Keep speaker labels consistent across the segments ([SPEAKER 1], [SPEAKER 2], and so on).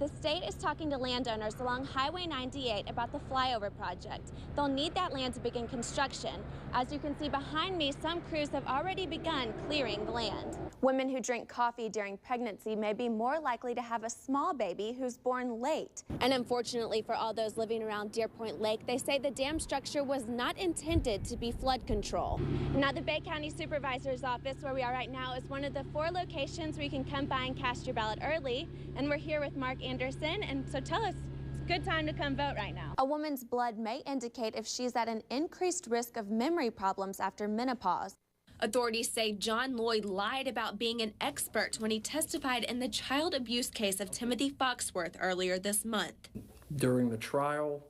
[SPEAKER 1] The state is talking to landowners along Highway 98 about the flyover project. They'll need that land to begin construction. As you can see behind me, some crews have already begun clearing the land. Women who drink coffee during pregnancy may be more likely to have a small baby who's born late. And unfortunately for all those living around Deer Point Lake, they say the dam structure was not intended to be flood control. Now, the Bay County Supervisor's Office, where we are right now, is one of the 4 locations where you can come by and cast your ballot early. And we're here with Mark Anderson, and so tell us, it's a good time to come vote right now. A woman's blood may indicate if she's at an increased risk of memory problems after menopause. Authorities say John Lloyd lied about being an expert when he testified in the child abuse case of Timothy Foxworth earlier this month.
[SPEAKER 2] During the trial,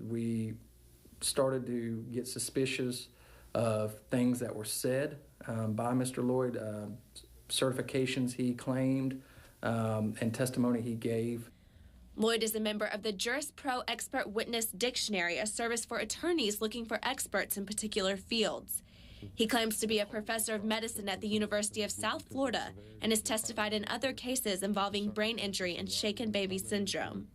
[SPEAKER 2] we started to get suspicious of things that were said by Mr. Lloyd, certifications he claimed, and testimony he gave.
[SPEAKER 1] Lloyd is a member of the JurisPro Expert Witness Dictionary, a service for attorneys looking for experts in particular fields. He claims to be a professor of medicine at the University of South Florida and has testified in other cases involving brain injury and shaken baby syndrome.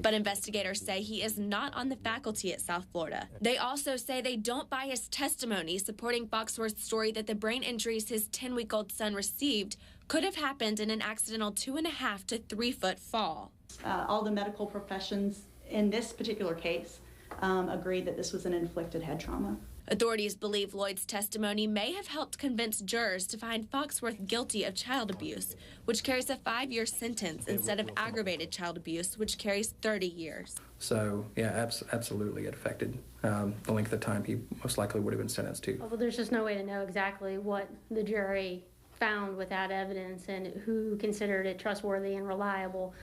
[SPEAKER 1] But investigators say he is not on the faculty at South Florida. They also say they don't buy his testimony supporting Foxworth's story that the brain injuries his 10-week-old son received could have happened in an accidental 2.5 to 3 foot fall.
[SPEAKER 3] All the medical professions in this particular case agreed that this was an inflicted head trauma.
[SPEAKER 1] Authorities believe Lloyd's testimony may have helped convince jurors to find Foxworth guilty of child abuse, which carries a 5-year sentence instead of aggravated child abuse, which carries 30 years.
[SPEAKER 2] So, yeah, absolutely it affected the length of time he most likely would have been sentenced to.
[SPEAKER 4] Well, there's just no way to know exactly what the jury found without evidence and who considered it trustworthy and reliable.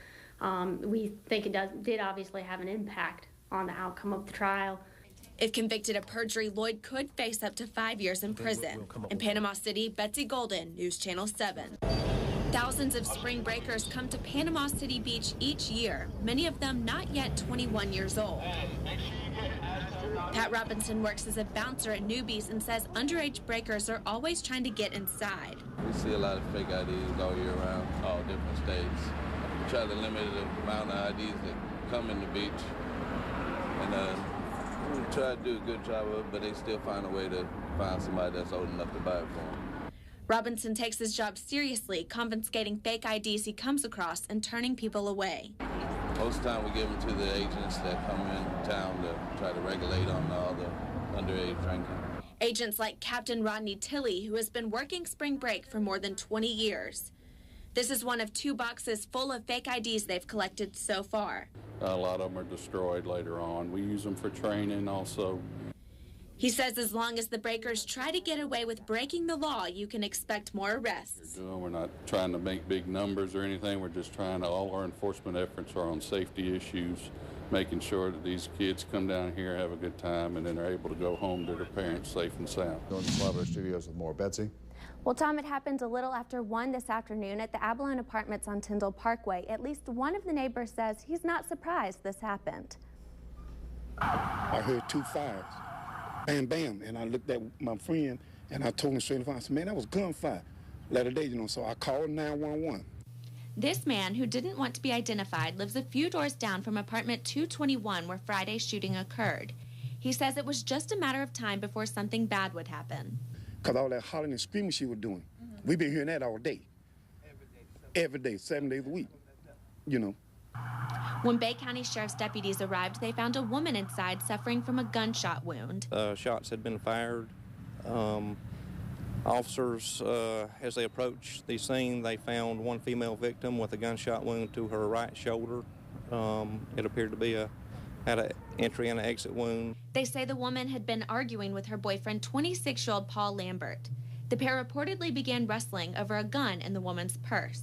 [SPEAKER 4] We think it did obviously have an impact on the outcome of the trial.
[SPEAKER 1] If convicted of perjury, Lloyd could face up to 5 years in prison. In Panama City, Betsy Goldin, News Channel 7. Thousands of spring breakers come to Panama City Beach each year, many of them not yet 21 years old. Pat Robinson works as a bouncer at Newbies and says underage breakers are always trying to get inside.
[SPEAKER 5] We see a lot of fake IDs all year round, all different states. We try to limit the amount of IDs that come in the beach. And we try to do a good job of it, but they still find a way to find somebody that's old enough to buy it for them.
[SPEAKER 1] Robinson takes his job seriously, confiscating fake IDs he comes across and turning people away.
[SPEAKER 5] Most of the time we give them to the agents that come in town to try to regulate on all the underage drinking.
[SPEAKER 1] Agents like Captain Rodney Tilley, who has been working spring break for more than 20 years. This is one of 2 boxes full of fake IDs they've collected so far.
[SPEAKER 6] A lot of them are destroyed later on. We use them for training also.
[SPEAKER 1] He says as long as the breakers try to get away with breaking the law, you can expect more arrests.
[SPEAKER 6] We're not trying to make big numbers or anything. We're just trying to, all our enforcement efforts are on safety issues, making sure that these kids come down here, have a good time, and then are able to go home to their parents safe and sound.
[SPEAKER 7] Going to Florida Studios with more. Betsy?
[SPEAKER 1] Well, Tom, it happened a little after 1 this afternoon at the Abalone Apartments on Tyndall Parkway. At least one of the neighbors says he's not surprised this happened.
[SPEAKER 8] I heard 2 fires. Bam, bam. And I looked at my friend, and I told him straight in front. I said, man, that was gunfire. Later day, so I called 911.
[SPEAKER 1] This man, who didn't want to be identified, lives a few doors down from apartment 221 where Friday's shooting occurred. He says it was just a matter of time before something bad would happen.
[SPEAKER 8] Because all that hollering and screaming she was doing, we've been hearing that all day. Every day, 7 days a week,
[SPEAKER 1] When Bay County Sheriff's deputies arrived, they found a woman inside suffering from a gunshot wound.
[SPEAKER 9] Shots had been fired. Officers, as they approached the scene, they found one female victim with a gunshot wound to her right shoulder. It appeared to be had an entry and an exit wound.
[SPEAKER 1] They say the woman had been arguing with her boyfriend, 26-year-old Paul Lambert. The pair reportedly began wrestling over a gun in the woman's purse.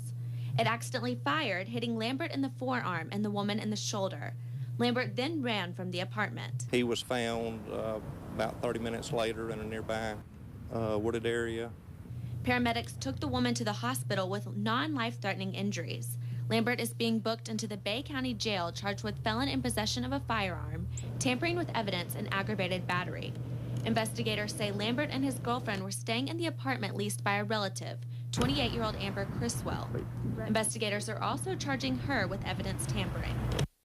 [SPEAKER 1] It accidentally fired, hitting Lambert in the forearm and the woman in the shoulder. Lambert then ran from the apartment.
[SPEAKER 9] He was found about 30 minutes later in a nearby wooded area.
[SPEAKER 1] Paramedics took the woman to the hospital with non-life-threatening injuries. Lambert is being booked into the Bay County Jail charged with felon in possession of a firearm, tampering with evidence, and aggravated battery. Investigators say Lambert and his girlfriend were staying in the apartment leased by a relative, 28-year-old Amber Criswell. Investigators are also charging her with evidence tampering.